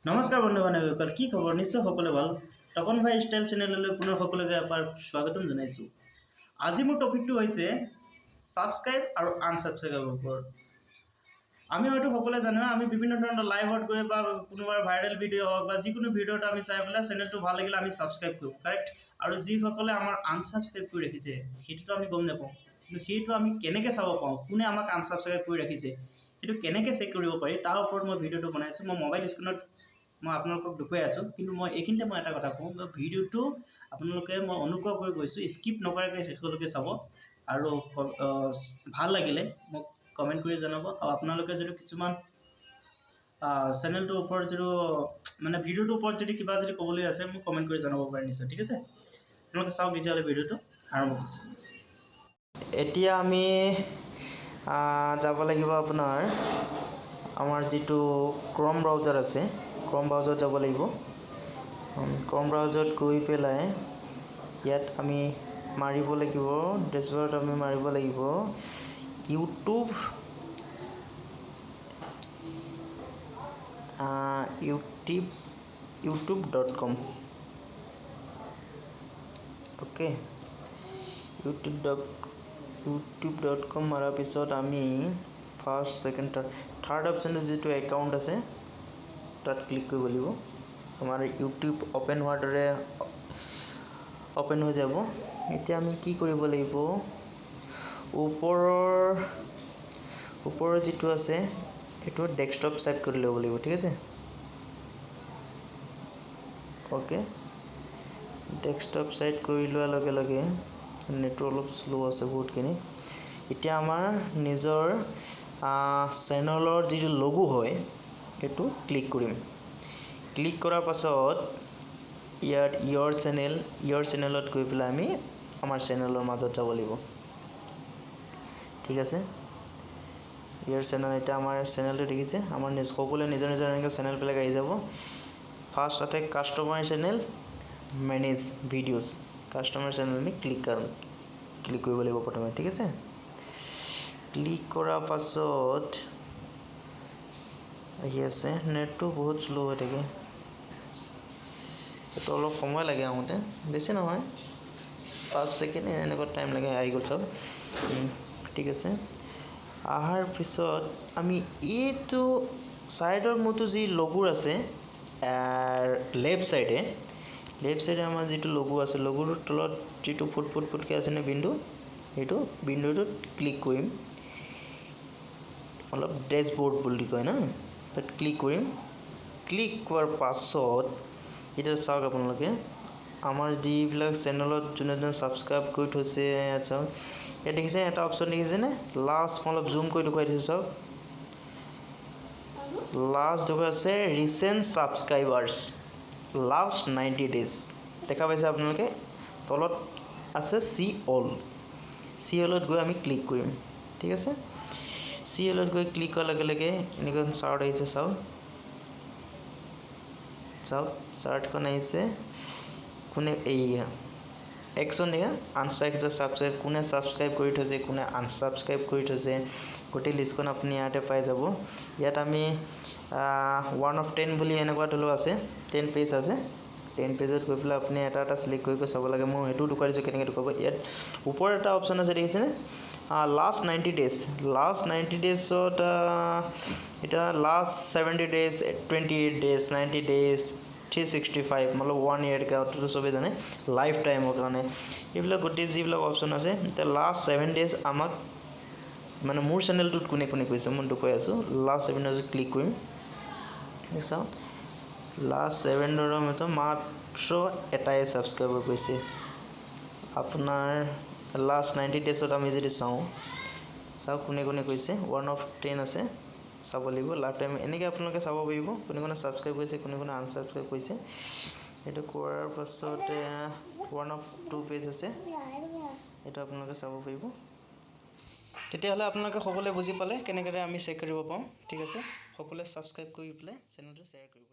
নমস্কাৰ বন্ধু বান্ধৱীসকল, কি খবৰ? নিশ্চয় সকলোৱে ভাল। তপন ভাই ষ্টাইল চেনেললৈ পুনৰ সকলোকে এবাৰ স্বাগতম জনাইছোঁ। আজি মোৰ টপিকটো হৈছে ছাবস্ক্ৰাইব আৰু আনছাবস্ক্ৰাইবৰ ওপৰত। আমি হয়তো সকলোৱে জানো, আমি বিভিন্ন ধৰণৰ লাইভত গৈ বা কোনোবাৰ ভাইৰেল ভিডিঅ' হওক বা যিকোনো ভিডিঅ'ত আমি চাই পেলাই চেনেলটো ভাল লাগিলে আমি ছাবস্ক্ৰাইব কৰোঁ, কাৰেক্ট? আৰু যিসকলে আমাৰ আনছাবস্ক্ৰাইব কৰি ৰাখিছে সেইটোতো আমি গম নাপাওঁ, কিন্তু সেইটো আমি কেনেকৈ চাব পাওঁ, কোনে আমাক আনছাবস্ক্ৰাইব কৰি ৰাখিছে সেইটো কেনেকৈ চেক কৰিব পাৰি তাৰ ওপৰত মই ভিডিঅ'টো বনাইছোঁ। মই মোবাইল স্ক্ৰীণত মই আপোনালোকক দেখুৱাই আছোঁ, কিন্তু মই এইখিনিতে মই এটা কথা কওঁ, ভিডিঅ'টো আপোনালোকে মই অনুগ্ৰহ কৰি কৈছোঁ স্কিপ নকৰাকৈ শেষলৈকে চাব আৰু ভাল লাগিলে মোক কমেণ্ট কৰি জনাব। আৰু আপোনালোকে যদি কিছুমান চেনেলটোৰ ওপৰত যদি মানে ভিডিঅ'টোৰ ওপৰত যদি কিবা যদি ক'বলৈ আছে মোক কমেণ্ট কৰি জনাব পাৰে নিশ্চয়, ঠিক আছে? আপোনালোকে চাওক তেতিয়াহ'লে ভিডিঅ'টো আৰম্ভ কৰিছোঁ। এতিয়া আমি যাব লাগিব আপোনাৰ আমাৰ যিটো ক্ৰম ব্ৰাউজাৰ আছে, ক্ৰম ব্ৰাউজাৰত যাব লাগিব। ক্ৰম ব্ৰাউজাৰত গৈ পেলাই ইয়াত আমি মাৰিব লাগিব, ডেছবৰ্ডত আমি মাৰিব লাগিব youtube.com। অ'কে, youtube.com মাৰাৰ পিছত আমি ফাৰ্ষ্ট, ছেকেণ্ড, থাৰ্ড অপশ্যনটো যিটো একাউণ্ট আছে তাত ক্লিক কৰিব লাগিব। আমাৰ ইউটিউব অ'পেন হোৱাৰ দৰে অ'পেন হৈ যাব। এতিয়া আমি কি কৰিব লাগিব, ওপৰৰ যিটো আছে সেইটো ডেস্কটপ ছেট কৰি ল'ব লাগিব, ঠিক আছে? অ'কে, ডেস্কটপ ছেট কৰি লোৱাৰ লগে লগে নেটটো অলপ শ্ল' আছে বহুতখিনি। এতিয়া আমাৰ নিজৰ চেনেলৰ যিটো লগো হয় সেইটো ক্লিক কৰিম। ক্লিক কৰাৰ পাছত ইয়াত ইয়ৰ চেনেলত গৈ পেলাই আমি আমাৰ চেনেলৰ মাজত যাব লাগিব, ঠিক আছে? ইয়ৰ চেনেল, এতিয়া আমাৰ চেনেলটো দেখিছে, আমাৰ সকলোৱে নিজৰ নিজৰ এনেকৈ চেনেলবিলাক আহি যাব। ফাৰ্ষ্ট তাতে customer channel, manage videos, customer channel আমি ক্লিক কৰিব লাগিব প্ৰথমে, ঠিক আছে? ক্লিক কৰাৰ পাছত আহি আছে, নেটটো বহুত শ্ল' হৈ থাকে, এইটো অলপ সময় লাগে আহোঁতে, বেছি নহয় 5 ছেকেণ্ড এনেকুৱা টাইম লাগে। আহি গ'ল চব, ঠিক আছে? অহাৰ পিছত আমি এইটো ছাইডৰ মোৰটো যি লগো আছে লেফ্ট চাইডে আমাৰ যিটো লগো আছে, লগোটোৰ তলত যিটো ফুটকৈ আছে নে বিন্দু, সেইটো বিন্দুটোত ক্লিক কৰিম। অলপ ডেছবৰ্ড বুলি কয় না, তাত ক্লিক কৰিম। ক্লিক কৰাৰ পাছত এতিয়া চাওক আপোনালোকে আমাৰ যিবিলাক চেনেলত যোনে যোনে ছাবস্ক্ৰাইব কৰি থৈছে, ইয়াত চাওক, ইয়াত দেখিছে এটা অপশ্যন দেখিছেনে? লাষ্ট মই অলপ জুম কৰি দেখুৱাই দিছোঁ, চাওক লাষ্ট দেখুৱাই আছে ৰিচেণ্ট ছাবস্ক্ৰাইবাৰ্ছ লাষ্ট 90 days দেখা পাইছে আপোনালোকে? তলত আছে চি অলত গৈ আমি ক্লিক কৰিম, ঠিক আছে? চি অলত গৈ ক্লিক কৰাৰ লগে লগে এনেকুৱা চাৰ্ট আহিছে, চাওক চাৰ্টখন আহিছে। কোনে এইয়া একশ্যন দেখা ছাবস্ক্ৰাইব, কোনে ছাবস্ক্ৰাইব কৰি থৈছে, কোনে আনছাবস্ক্ৰাইব কৰি থৈছে, গোটেই লিষ্টখন আপুনি ইয়াতে পাই যাব। ইয়াত আমি 1 of 10 বুলি এনেকুৱা ধৰণৰ আছে, 10 পেজ আছে। 10 পেজত গৈ পেলাই আপুনি এটা এটা চিলেক্ট কৰি চাব লাগে। মই সেইটো দেখুৱাই দিছোঁ কেনেকৈ দেখুৱাব। ইয়াত ওপৰত এটা অপশ্যন আছে দেখিছেনে? লাষ্ট 90 days, লাষ্ট 90 daysত এতিয়া লাষ্ট 70 days, 28 days, 90 days, 365 মতলব 1 yearকৈ অতটো চবেই জানে, লাইফ টাইমৰ কাৰণে এইবিলাক গোটেই যিবিলাক অপশ্যন আছে। এতিয়া লাষ্ট 7 days আমাক মানে মোৰ চেনেলটোত কোনে কোনে কৈছে মই দেখুৱাই আছোঁ। লাষ্ট 7 days ক্লিক কৰিম, চাওক লাষ্ট 7 days মাত্ৰ এটাই ছাবস্ক্ৰাইবাৰ কৰিছে। আপোনাৰ লাষ্ট 90 daysত আমি যদি চাওঁ, কোনে কোনে কৈছে, 1 of 10 আছে, চাব লাগিব লাইফ টাইম। এনেকৈ আপোনালোকে চাব পাৰিব কোনে কোনে ছাবস্ক্ৰাইব কৰিছে, কোনে কোনে আনছাবস্ক্ৰাইব কৰিছে। সেইটো কৰাৰ পাছতে 1 of 2 পেজ আছে, সেইটো আপোনালোকে চাব পাৰিব। তেতিয়াহ'লে আপোনালোকে সকলোৱে বুজি পালে কেনেদৰে আমি চেক কৰিব পাওঁ, ঠিক আছে? সকলোৱে ছাবস্ক্ৰাইব কৰি পেলাই চেনেলটো শ্বেয়াৰ কৰিব।